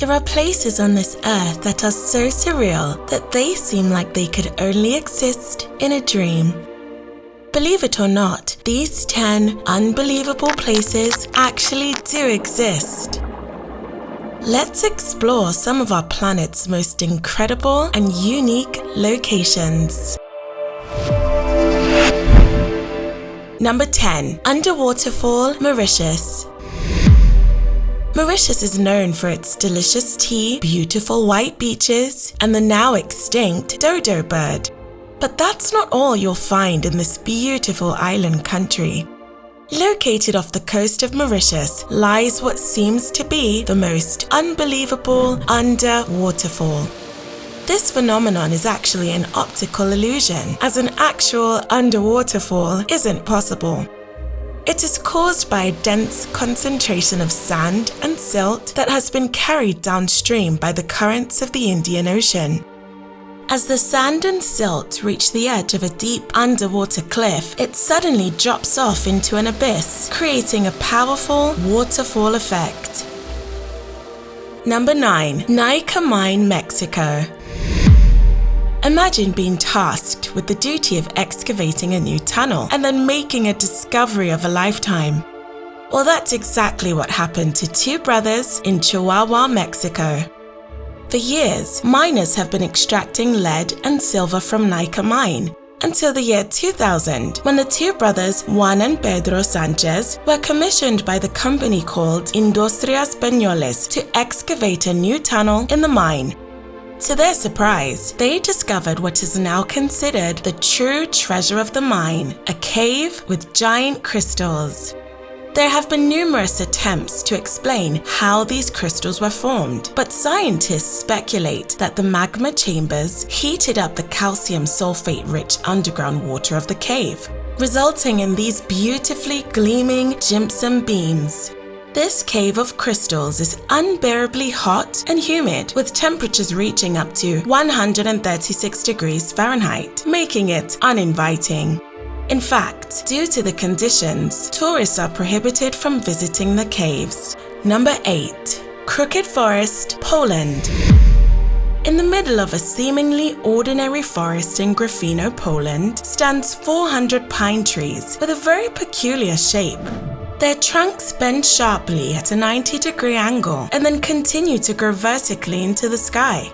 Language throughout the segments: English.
There are places on this earth that are so surreal that they seem like they could only exist in a dream. Believe it or not, these 10 unbelievable places actually do exist. Let's explore some of our planet's most incredible and unique locations. Number 10. Underwaterfall, Mauritius. Mauritius is known for its delicious tea, beautiful white beaches, and the now extinct dodo bird. But that's not all you'll find in this beautiful island country. Located off the coast of Mauritius lies what seems to be the most unbelievable underwaterfall. This phenomenon is actually an optical illusion, as an actual underwaterfall isn't possible. It is caused by a dense concentration of sand and silt that has been carried downstream by the currents of the Indian Ocean. As the sand and silt reach the edge of a deep underwater cliff, it suddenly drops off into an abyss, creating a powerful waterfall effect. Number 9. Nica Mine, Mexico. Imagine being tasked with the duty of excavating a new tunnel and then making a discovery of a lifetime. Well, that's exactly what happened to two brothers in Chihuahua, Mexico. For years, miners have been extracting lead and silver from Nica Mine until the year 2000, when the two brothers, Juan and Pedro Sanchez, were commissioned by the company called Industrias Peñoles to excavate a new tunnel in the mine. To their surprise, they discovered what is now considered the true treasure of the mine, a cave with giant crystals. There have been numerous attempts to explain how these crystals were formed, but scientists speculate that the magma chambers heated up the calcium sulfate-rich underground water of the cave, resulting in these beautifully gleaming gypsum beams. This cave of crystals is unbearably hot and humid, with temperatures reaching up to 136 degrees Fahrenheit, making it uninviting. In fact, due to the conditions, tourists are prohibited from visiting the caves. Number 8. Crooked Forest, Poland. In the middle of a seemingly ordinary forest in Gryfino, Poland, stands 400 pine trees with a very peculiar shape. Their trunks bend sharply at a 90-degree angle and then continue to grow vertically into the sky.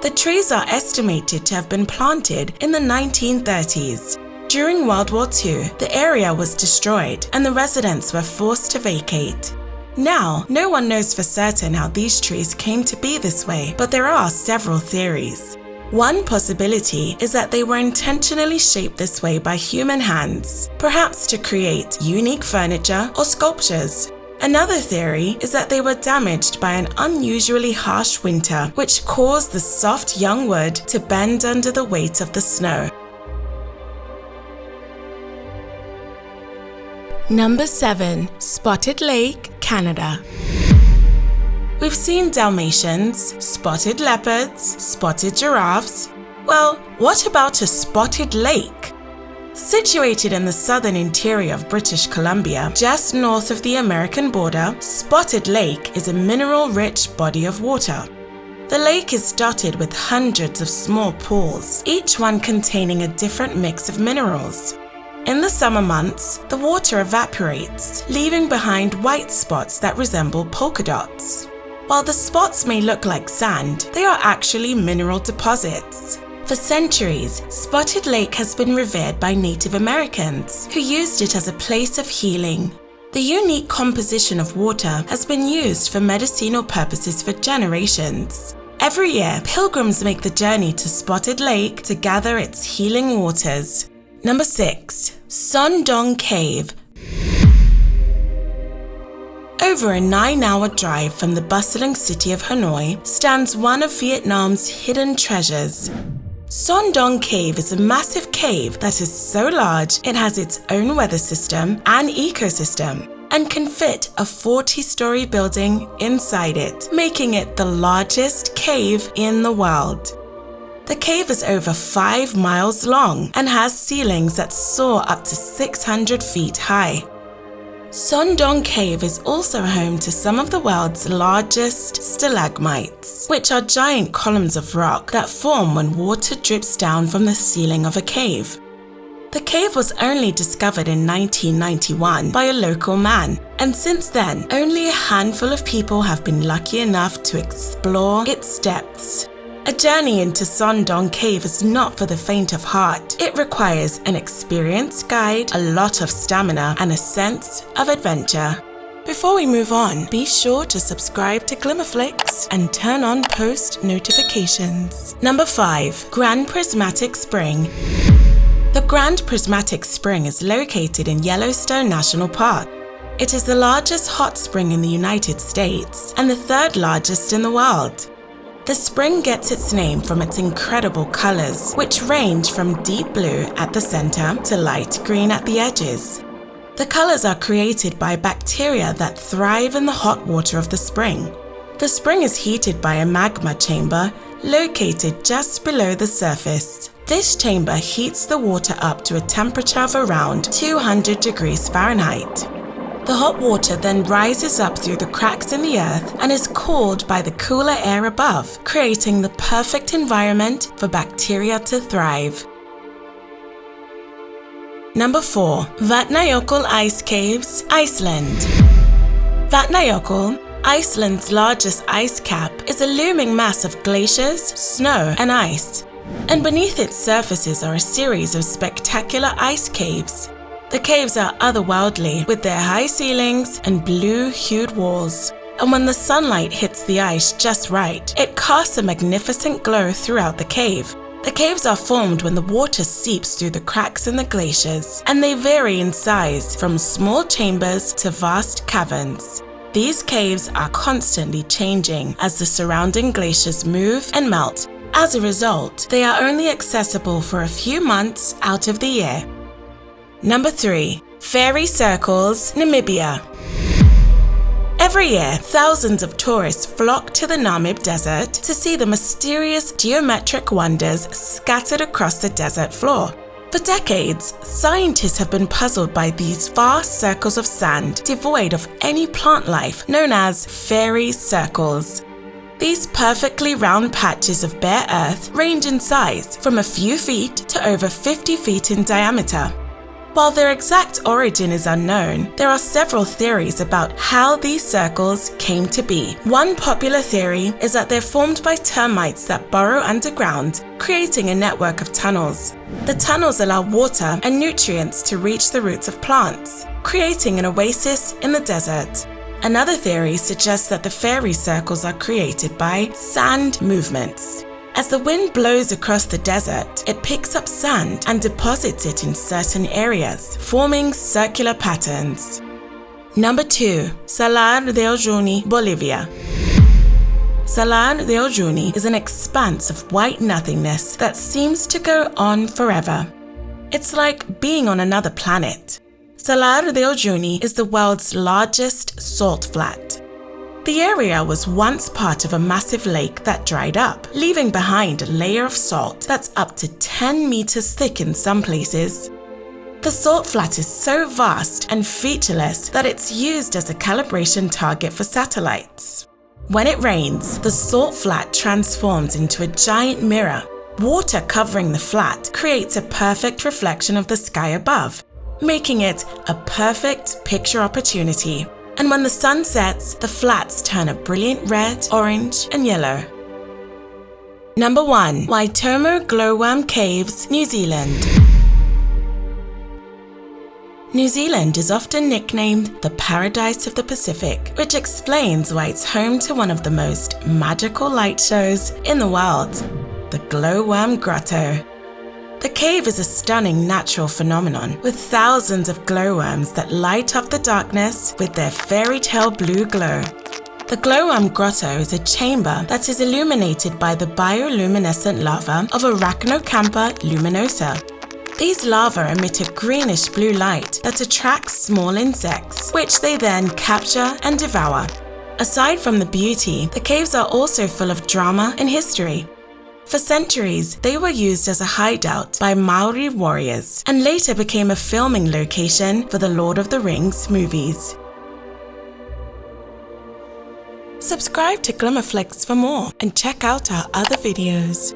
The trees are estimated to have been planted in the 1930s. During World War II, the area was destroyed and the residents were forced to vacate. Now, no one knows for certain how these trees came to be this way, but there are several theories. One possibility is that they were intentionally shaped this way by human hands, perhaps to create unique furniture or sculptures. Another theory is that they were damaged by an unusually harsh winter, which caused the soft young wood to bend under the weight of the snow. Number 7. Spotted Lake, Canada. We've seen Dalmatians, spotted leopards, spotted giraffes. Well, what about a spotted lake? Situated in the southern interior of British Columbia, just north of the American border, Spotted Lake is a mineral-rich body of water. The lake is dotted with hundreds of small pools, each one containing a different mix of minerals. In the summer months, the water evaporates, leaving behind white spots that resemble polka dots. While the spots may look like sand, they are actually mineral deposits. For centuries, Spotted Lake has been revered by Native Americans, who used it as a place of healing. The unique composition of water has been used for medicinal purposes for generations. Every year, pilgrims make the journey to Spotted Lake to gather its healing waters. Number 6. Son Doong Cave. Over a 9-hour drive from the bustling city of Hanoi stands one of Vietnam's hidden treasures. Son Doong Cave is a massive cave that is so large it has its own weather system and ecosystem and can fit a 40-story building inside it, making it the largest cave in the world. The cave is over 5 miles long and has ceilings that soar up to 600 feet high. Sondong Cave is also home to some of the world's largest stalagmites, which are giant columns of rock that form when water drips down from the ceiling of a cave. The cave was only discovered in 1991 by a local man, and since then, only a handful of people have been lucky enough to explore its depths. A journey into Sondong Cave is not for the faint of heart. It requires an experienced guide, a lot of stamina, and a sense of adventure. Before we move on, be sure to subscribe to Glimmer Flix and turn on post notifications. Number 5. Grand Prismatic Spring. The Grand Prismatic Spring is located in Yellowstone National Park. It is the largest hot spring in the United States and the third largest in the world. The spring gets its name from its incredible colors, which range from deep blue at the center to light green at the edges. The colors are created by bacteria that thrive in the hot water of the spring. The spring is heated by a magma chamber located just below the surface. This chamber heats the water up to a temperature of around 200 degrees Fahrenheit. The hot water then rises up through the cracks in the earth and is cooled by the cooler air above, creating the perfect environment for bacteria to thrive. Number 4. Vatnajkull Ice Caves, Iceland. Vatnajkull, Iceland's largest ice cap, is a looming mass of glaciers, snow, and ice. And beneath its surfaces are a series of spectacular ice caves. The caves are otherworldly with their high ceilings and blue-hued walls. And when the sunlight hits the ice just right, it casts a magnificent glow throughout the cave. The caves are formed when the water seeps through the cracks in the glaciers, and they vary in size from small chambers to vast caverns. These caves are constantly changing as the surrounding glaciers move and melt. As a result, they are only accessible for a few months out of the year. Number 3. Fairy Circles, Namibia. Every year, thousands of tourists flock to the Namib Desert to see the mysterious geometric wonders scattered across the desert floor. For decades, scientists have been puzzled by these vast circles of sand devoid of any plant life, known as fairy circles. These perfectly round patches of bare earth range in size from a few feet to over 50 feet in diameter. While their exact origin is unknown, there are several theories about how these circles came to be. One popular theory is that they're formed by termites that burrow underground, creating a network of tunnels. The tunnels allow water and nutrients to reach the roots of plants, creating an oasis in the desert. Another theory suggests that the fairy circles are created by sand movements. As the wind blows across the desert, it picks up sand and deposits it in certain areas, forming circular patterns. Number 2. Salar de Oro Bolivia. Salar de Oro is an expanse of white nothingness that seems to go on forever. It's like being on another planet. Salar de Oro is the world's largest salt flat. The area was once part of a massive lake that dried up, leaving behind a layer of salt that's up to 10 meters thick in some places. The salt flat is so vast and featureless that it's used as a calibration target for satellites. When it rains, the salt flat transforms into a giant mirror. Water covering the flat creates a perfect reflection of the sky above, making it a perfect picture opportunity. And when the sun sets, the flats turn a brilliant red, orange, and yellow. Number 1. Waitomo Glowworm Caves, New Zealand. New Zealand is often nicknamed the Paradise of the Pacific, which explains why it's home to one of the most magical light shows in the world, the Glowworm Grotto. The cave is a stunning natural phenomenon with thousands of glowworms that light up the darkness with their fairy tale blue glow. The Glowworm Grotto is a chamber that is illuminated by the bioluminescent lava of Arachnocampa luminosa. These lava emit a greenish blue light that attracts small insects, which they then capture and devour. Aside from the beauty, the caves are also full of drama and history. For centuries, they were used as a hideout by Maori warriors and later became a filming location for the Lord of the Rings movies. Subscribe to Glimmer Flix for more and check out our other videos.